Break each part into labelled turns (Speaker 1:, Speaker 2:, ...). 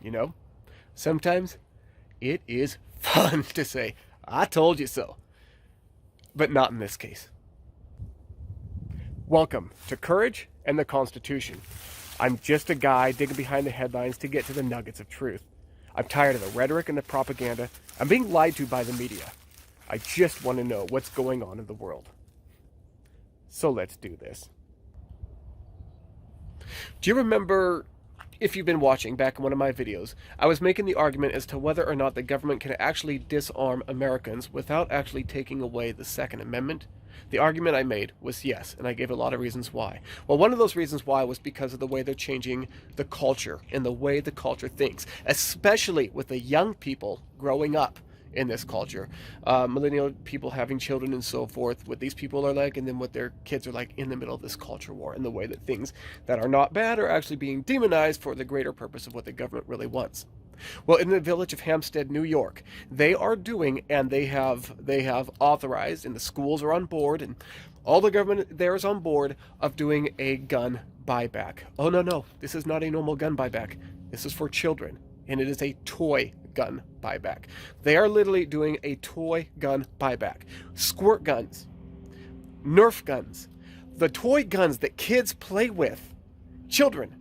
Speaker 1: You know, sometimes it is fun to say, I told you so. But not in this case. Welcome to Courage and the Constitution. I'm just a guy digging behind the headlines to get to the nuggets of truth. I'm tired of the rhetoric and the propaganda. I'm being lied to by the media. I just want to know what's going on in the world. So let's do this. Do you remember, if you've been watching back in one of my videos, I was making the argument as to whether or not the government can actually disarm Americans without actually taking away the Second Amendment? The argument I made was yes, and I gave a lot of reasons why. Well, one of those reasons why was because of the way they're changing the culture and the way the culture thinks, especially with the young people growing up in this culture. Millennial people having children and so forth, what these people are like, and then what their kids are like in the middle of this culture war, and the way that things that are not bad are actually being demonized for the greater purpose of what the government really wants. Well, in the village of Hampstead, New York, they are doing, and they have authorized, and the schools are on board, and all the government there is on board of doing a gun buyback. Oh, no, this is not a normal gun buyback. This is for children, and it is a toy gun buyback. They are literally doing a toy gun buyback. Squirt guns, Nerf guns, the toy guns that kids play with, children.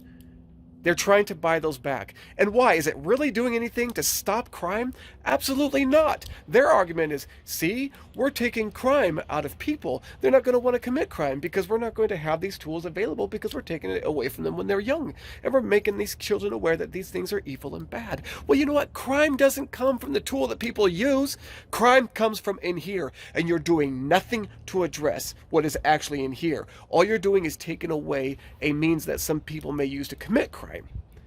Speaker 1: They're trying to buy those back. And why? Is it really doing anything to stop crime? Absolutely not. Their argument is, see, we're taking crime out of people. They're not going to want to commit crime because we're not going to have these tools available because we're taking it away from them when they're young. And we're making these children aware that these things are evil and bad. Well, you know what? Crime doesn't come from the tool that people use. Crime comes from in here. And you're doing nothing to address what is actually in here. All you're doing is taking away a means that some people may use to commit crime.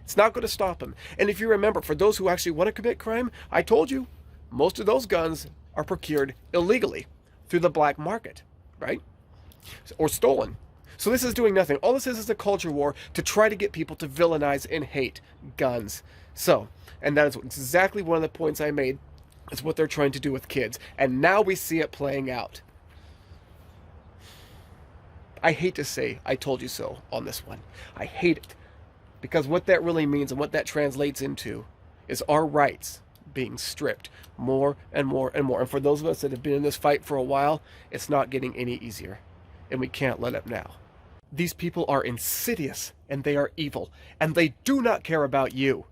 Speaker 1: It's not going to stop them. And if you remember, for those who actually want to commit crime, I told you, most of those guns are procured illegally through the black market, right? Or stolen. So this is doing nothing. All this is a culture war to try to get people to villainize and hate guns. So, and that is exactly one of the points I made, is what they're trying to do with kids. And now we see it playing out. I hate to say I told you so on this one. I hate it. Because what that really means and what that translates into is our rights being stripped more and more and more. And for those of us that have been in this fight for a while, it's not getting any easier. And we can't let up now. These people are insidious and they are evil. And they do not care about you.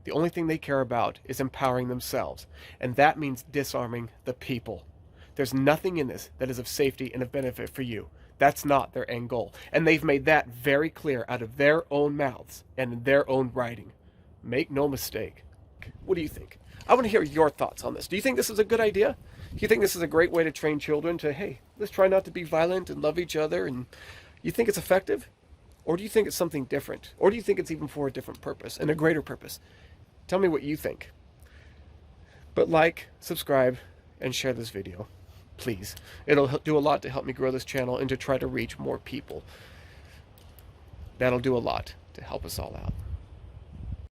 Speaker 1: The only thing they care about is empowering themselves. And that means disarming the people. There's nothing in this that is of safety and of benefit for you. That's not their end goal. And they've made that very clear out of their own mouths and in their own writing. Make no mistake. What do you think? I want to hear your thoughts on this. Do you think this is a good idea? Do you think this is a great way to train children to, hey, let's try not to be violent and love each other? And you think it's effective? Or do you think it's something different? Or do you think it's even for a different purpose and a greater purpose? Tell me what you think. But like, subscribe, and share this video. Please. It'll do a lot to help me grow this channel and to try to reach more people. That'll do a lot to help us all out.